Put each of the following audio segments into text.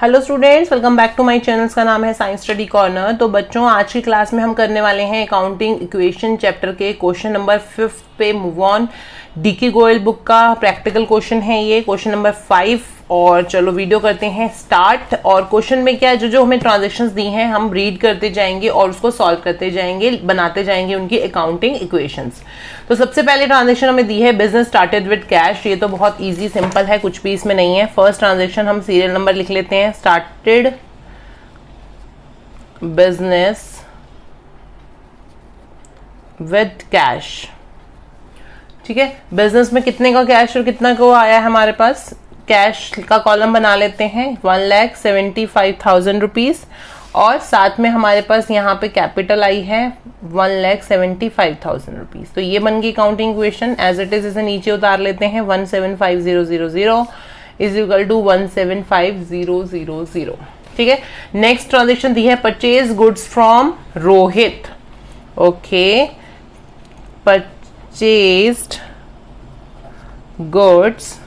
Hello students, welcome back to my channel. का नाम है साइंस स्टडी कॉर्नर। तो बच्चों, आज की क्लास में हम करने वाले हैं अकाउंटिंग इक्वेशन चैप्टर के क्वेश्चन नंबर 5 पे move on. DK Goyal book का प्रैक्टिकल क्वेश्चन है ये, क्वेश्चन नंबर 5। और चलो वीडियो करते हैं स्टार्ट। और क्वेश्चन में क्या है, जो हमें ट्रांजेक्शन्स दी हैं हम रीड करते जाएंगे और उसको सॉल्व करते जाएंगे, बनाते जाएंगे उनकी अकाउंटिंग इक्वेशंस। तो सबसे पहले ट्रांजेक्शन हमें दी है बिजनेस स्टार्टेड विद कैश। ये तो बहुत इजी सिंपल है, कुछ भी इसमें नहीं है। फर्स्ट ट्रांजेक्शन हम सीरियल नंबर लिख लेते हैं, स्टार्टेड बिजनेस विद कैश। ठीक है, बिजनेस में कितने का कैश और कितना को आया है हमारे पास। कैश का कॉलम बना लेते हैं 1,75,000 रुपीज और साथ में हमारे पास यहाँ पे कैपिटल आई है 1,75,000 रुपीज। तो ये बन गई accounting equation. As it is इसे नीचे उतार लेते हैं 1,75,000 इज इक्वल टू 1,75,000। ठीक है, नेक्स्ट ट्रांजेक्शन दी है purchase goods from Rohit. Okay, purchased goods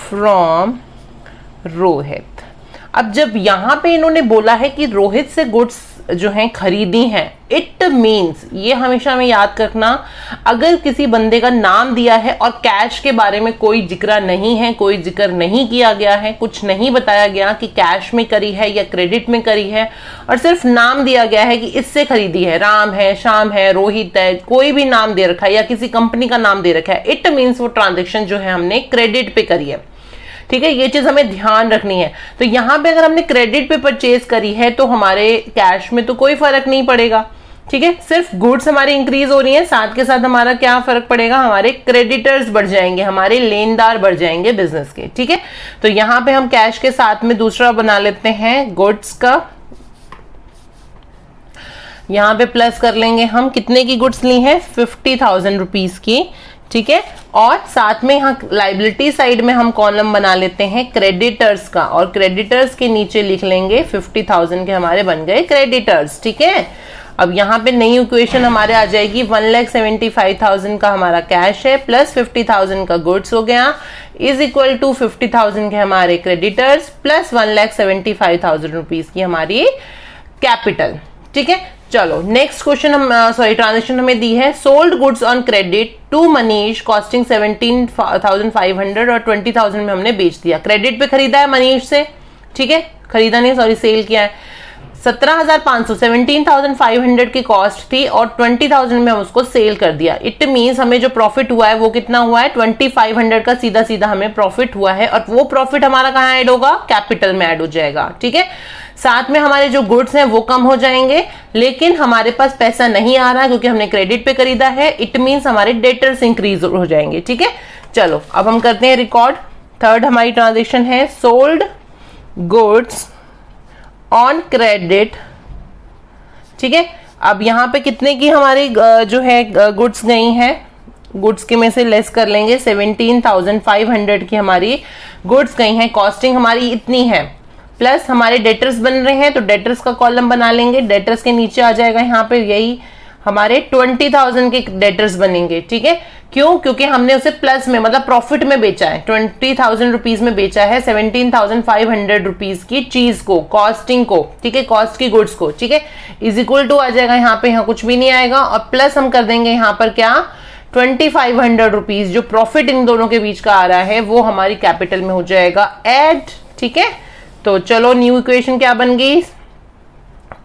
from Rohit. अब जब यहां पे इन्होंने बोला है कि रोहित से गुड्स जो हैं खरीदी हैं, इट मीन्स, ये हमेशा हमें याद रखना, अगर किसी बंदे का नाम दिया है और कैश के बारे में कोई जिक्र नहीं है, कोई जिक्र नहीं किया गया है, कुछ नहीं बताया गया कि कैश में करी है या क्रेडिट में करी है, और सिर्फ नाम दिया गया है कि इससे खरीदी है, राम है, श्याम है, रोहित है, कोई भी नाम दे रखा है या किसी कंपनी का नाम दे रखा है, इट मीन्स वो ट्रांजेक्शन जो है हमने क्रेडिट पे करी है। ठीक है, ये चीज हमें ध्यान रखनी है। तो यहां पे अगर हमने क्रेडिट पे परचेज करी है तो हमारे कैश में तो कोई फर्क नहीं पड़ेगा। ठीक है, सिर्फ गुड्स हमारी इंक्रीज हो रही है, साथ के साथ हमारा क्या फर्क पड़ेगा, हमारे क्रेडिटर्स बढ़ जाएंगे, हमारे लेनदार बढ़ जाएंगे बिजनेस के। ठीक है, तो यहां पे हम कैश के साथ में दूसरा बना लेते हैं गुड्स का। यहां पे प्लस कर लेंगे हम, कितने की गुड्स ली है, 50,000 रुपीज की। ठीक है, और साथ में यहाँ लाइबिलिटी साइड में हम कॉलम बना लेते हैं क्रेडिटर्स का, और क्रेडिटर्स के नीचे लिख लेंगे 50,000 के हमारे बन गए क्रेडिटर्स। ठीक है, अब यहाँ पे नई इक्वेशन हमारे आ जाएगी 1,75,000 का हमारा कैश है प्लस 50,000 का गुड्स हो गया, इज इक्वल टू 50,000 के हमारे क्रेडिटर्स प्लस 1,75,000 रुपीज की हमारी कैपिटल। ठीक है, चलो नेक्स्ट क्वेश्चन हम ट्रांजेक्शन हमें दी है sold goods on credit to Manish costing 17,500 और 20,000 में हमने बेच दिया। क्रेडिट पे खरीदा है मनीष से, ठीक है, खरीदा नहीं सॉरी सेल किया है। 17,500 17,500 की कॉस्ट थी और 20,000 में हम उसको सेल कर दिया। इट मीन्स हमें जो प्रॉफिट हुआ है वो कितना हुआ है, 2,500 का सीधा सीधा हमें प्रॉफिट हुआ है, और वो प्रॉफिट हमारा कहाँ ऐड होगा, कैपिटल में ऐड हो जाएगा। ठीक है, साथ में हमारे जो गुड्स हैं वो कम हो जाएंगे, लेकिन हमारे पास पैसा नहीं आ रहा है क्योंकि हमने क्रेडिट पे खरीदा है। इट मीन्स हमारे डेटर्स इंक्रीज हो जाएंगे। ठीक है, चलो अब हम करते हैं रिकॉर्ड। थर्ड हमारी ट्रांजेक्शन है सोल्ड गुड्स ऑन क्रेडिट। ठीक है, अब यहां पे कितने की हमारी जो है गुड्स गई हैं, गुड्स के में से लेस कर लेंगे, 17,500 की हमारी गुड्स गई हैं, कॉस्टिंग हमारी इतनी है, प्लस हमारे डेटर्स बन रहे हैं तो डेटर्स का कॉलम बना लेंगे। डेटर्स के नीचे आ जाएगा यहाँ पे यही हमारे 20,000 के डेटर्स बनेंगे। ठीक है, क्यों, क्योंकि हमने उसे प्लस में मतलब प्रॉफिट में बेचा है, 20,000 रुपीज में बेचा है 17,500 रुपीज की चीज को, कॉस्टिंग को। ठीक है, कॉस्ट की गुड्स को। ठीक है, इज इक्वल टू आ जाएगा यहाँ पे, यहाँ कुछ भी नहीं आएगा, और प्लस हम कर देंगे यहाँ पर क्या, 2,500 रुपीज जो प्रॉफिट इन दोनों के बीच का आ रहा है वो हमारी कैपिटल में हो जाएगा ऐड। ठीक है, तो चलो न्यू इक्वेशन क्या बन गई,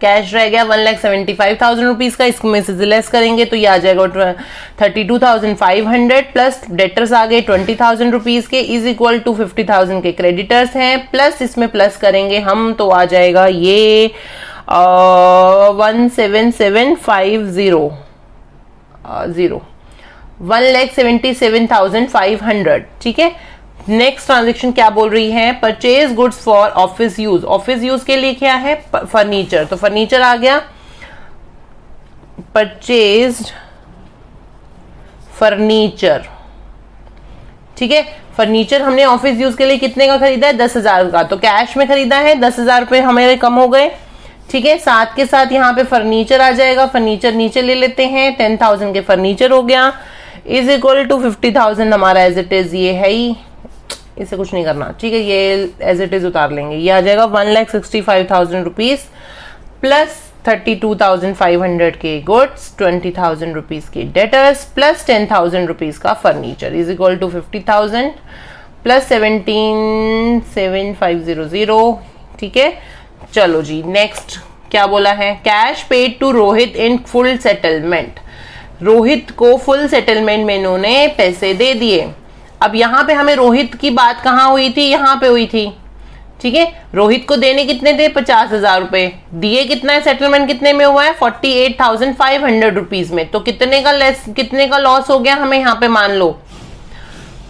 कैश रह गया 1,75,000 रुपीज का, इसमें से लेस करेंगे तो ये आ जाएगा 32,500 प्लस डेटर्स आ गए 20,000 रुपीज के, इज इक्वल टू 50,000 के क्रेडिटर्स हैं, प्लस इसमें प्लस करेंगे हम तो आ जाएगा ये 1,77,500 1,77,500। ठीक है, नेक्स्ट ट्रांजेक्शन क्या बोल रही है, purchase goods for office use. Office use के लिए क्या है, फर्नीचर, तो फर्नीचर आ गया, परचेज्ड फर्नीचर। ठीक है, फर्नीचर हमने ऑफिस यूज के लिए कितने का खरीदा है, 10,000 का, तो कैश में खरीदा है, 10,000 रुपए हमारे कम हो गए। ठीक है, साथ के साथ यहाँ पे फर्नीचर आ जाएगा, फर्नीचर नीचे ले लेते हैं, 10,000 के फर्नीचर हो गया, इज इक्वल टू 50,000 हमारा एज इट इज ये है ही इसे कुछ नहीं करना, ठीक है, ये एज इट इज उतार लेंगे। ये आ जाएगा 1,65,000 रुपीज प्लस 32,500 के गुड्स, 20,000 रुपीज के डेटर्स प्लस 10,000 रुपीज का furniture is equal to 50,000 plus 17,7,500। ठीक है, चलो जी नेक्स्ट क्या बोला है, cash paid to Rohit in full settlement. Rohit को फुल सेटलमेंट में इन्होंने पैसे दे दिए। अब यहाँ पे हमें रोहित की बात कहाँ हुई थी, यहाँ पे हुई थी। ठीक है, रोहित को देने कितने थे, 50,000 रुपए दिए, कितना है सेटलमेंट कितने में हुआ है, 48,500 रुपीज में। तो कितने का लॉस हो गया हमें यहाँ पे, मान लो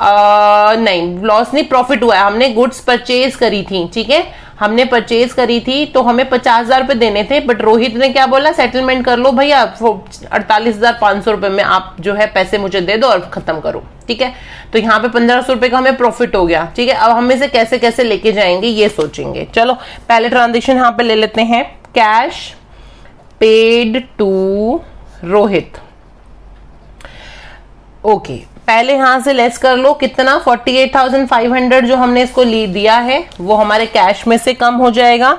नहीं लॉस नहीं, प्रॉफिट हुआ है। हमने गुड्स परचेज करी थी, ठीक है, हमने परचेज करी थी तो हमें 50,000 रुपए देने थे, बट रोहित ने क्या बोला, सेटलमेंट कर लो भैया, 48,500 रुपए में आप जो है पैसे मुझे दे दो और खत्म करो। ठीक है, तो यहाँ पे 1,500 रुपए का हमें प्रॉफिट हो गया। ठीक है, अब हम इसे कैसे कैसे लेके जाएंगे ये सोचेंगे। चलो पहले ट्रांजेक्शन यहाँ पे ले लेते हैं, cash paid to Rohit. Okay, पहले यहां से लेस कर लो, कितना 48,500 जो हमने इसको दिया है वो हमारे कैश में से कम हो जाएगा।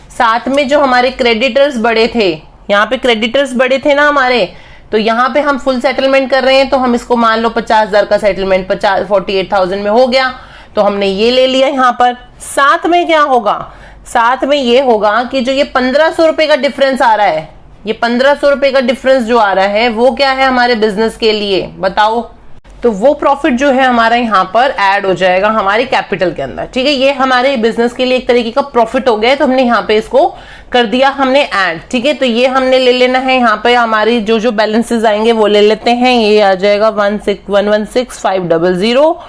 साथ में जो हमारे क्रेडिटर्स बड़े थे, यहाँ पे क्रेडिटर्स बड़े थे ना हमारे, तो यहाँ पे हम फुल सेटलमेंट कर रहे हैं, तो हम इसको मान लो 50,000 का सेटलमेंट 48,000 में हो गया, तो हमने ये ले लिया यहाँ पर। साथ में क्या होगा, साथ में ये होगा कि जो ये 1,500 रुपए का डिफरेंस आ रहा है, ये 1,500 रुपए का डिफरेंस जो आ रहा है वो क्या है हमारे बिजनेस के लिए, बताओ। तो वो प्रॉफिट जो है हमारा यहाँ पर ऐड हो जाएगा हमारी कैपिटल के अंदर। ठीक है, ये हमारे बिजनेस के लिए एक तरीके का प्रॉफिट हो गया है, तो हमने यहाँ पे इसको कर दिया हमने ऐड। ठीक है, तो ये हमने ले लेना है, यहाँ पे हमारी जो जो बैलेंसेस आएंगे वो ले लेते हैं। ये आ जाएगा 116,500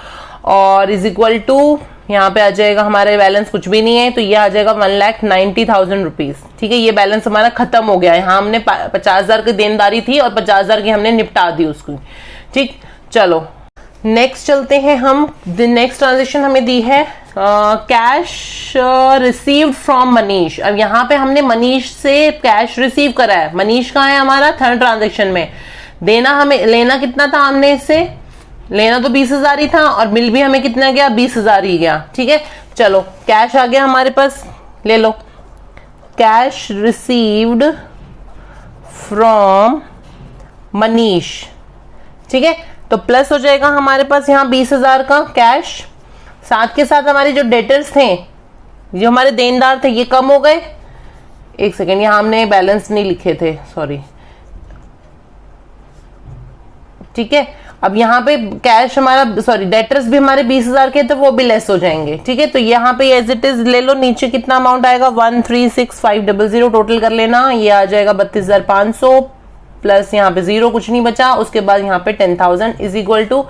और इज इक्वल टू, यहाँ पे आ जाएगा हमारे बैलेंस कुछ भी नहीं है, तो ये आ जाएगा 1,90,000 रुपीज। ठीक है, ये बैलेंस हमारा खत्म हो गया है। यहाँ हमने 50,000 की देनदारी थी और 50,000 की हमने निपटा दी उसकी। ठीक, चलो नेक्स्ट चलते हैं हम। नेक्स्ट ट्रांजेक्शन हमें दी है कैश रिसीव्ड फ्रॉम मनीष। अब यहाँ पे हमने मनीष से कैश रिसीव करा है। मनीष कहाँ है हमारा, थर्ड ट्रांजेक्शन में। देना हमें, लेना कितना था हमने इससे, लेना तो 20,000 ही था और बिल भी हमें कितना गया, 20,000 ही गया। ठीक है, चलो कैश आ गया हमारे पास, ले लो, कैश रिसीव्ड फ्रॉम मनीष। ठीक है, तो प्लस हो जाएगा हमारे पास यहाँ 20,000 का कैश। साथ के साथ हमारे जो डेटर्स थे, जो हमारे देनदार थे, ये कम हो गए। एक सेकेंड, यहाँ हमने बैलेंस नहीं लिखे थे, सॉरी। ठीक है, अब यहाँ पे कैश हमारा, सॉरी डेटर्स भी हमारे 20,000 के, तो वो भी लेस हो जाएंगे। ठीक है, तो यहाँ पे एज इट इज ले लो, नीचे कितना अमाउंट आएगा 136,500 टोटल कर लेना। ये आ जाएगा 32,500 प्लस यहाँ पे 0 कुछ नहीं बचा, उसके बाद यहाँ पे 10,000 इज इक्वल टू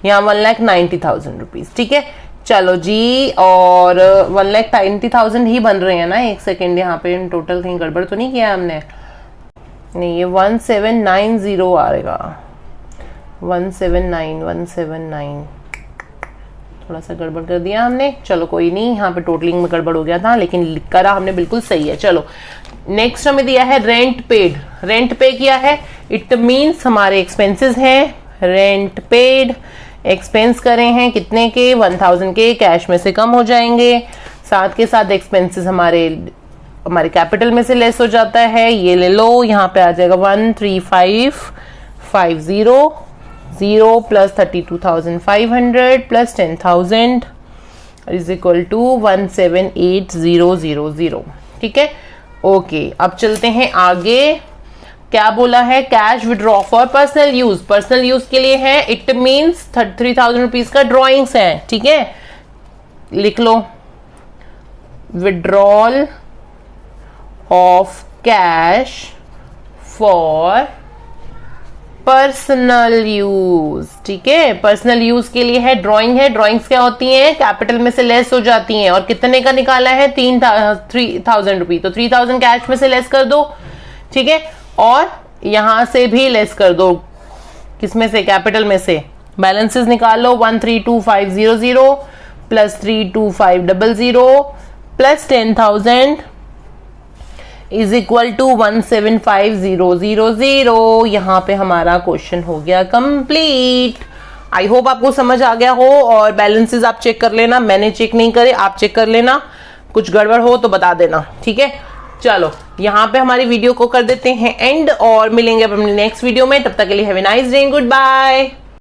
यहाँ 1,90,000 रुपीज। ठीक है, चलो जी, और 1,90,000 ही बन रहे हैं ना। एक सेकेंड, यहाँ पे टोटल कहीं गड़बड़ तो नहीं किया हमने, नहीं, ये 1,790 आएगा, 179 थोड़ा सा गड़बड़ कर दिया हमने। चलो कोई नहीं, यहाँ पे टोटलिंग में गड़बड़ हो गया था, लेकिन करा हमने बिल्कुल सही है। चलो नेक्स्ट हमें दिया है रेंट पेड। रेंट पे किया है, इट मीन्स हमारे एक्सपेंसेस हैं। रेंट पेड, एक्सपेंस करे हैं कितने के, 1,000 के, कैश में से कम हो जाएंगे। साथ के साथ एक्सपेंसेस हमारे कैपिटल में से लेस हो जाता है। ये ले लो, यहाँ पे आ जाएगा 135,500 0 plus 32,500 plus 10,000 is equal to 178,000। ठीक है, ओके, अब चलते हैं आगे। क्या बोला है, cash withdraw for personal use. Personal use के लिए है, इट मीन्स 33,000 रुपीज का ड्रॉइंग्स है। ठीक है, लिख लो, withdrawal of cash for personal use. ठीक है, पर्सनल यूज के लिए है, ड्राइंग है। ड्राइंग्स क्या होती हैं, कैपिटल में से लेस हो जाती हैं। और कितने का निकाला है, 3,000 रुपीज, तो 3,000 कैश में से लेस कर दो। ठीक है, और यहां से भी लेस कर दो, किसमें से, कैपिटल में से। बैलेंसेस निकालो, 132,500 plus 32,500 plus 10,000 is equal to 175,000। यहाँ पे हमारा क्वेश्चन हो गया कंप्लीट। आई होप आपको समझ आ गया हो, और बैलेंसेस आप चेक कर लेना, मैंने चेक नहीं करे, आप चेक कर लेना, कुछ गड़बड़ हो तो बता देना, ठीक है। चलो यहाँ पे हमारी वीडियो को कर देते हैं एंड, और मिलेंगे अपनी नेक्स्ट वीडियो में, तब तक के लिए have a nice day, good bye.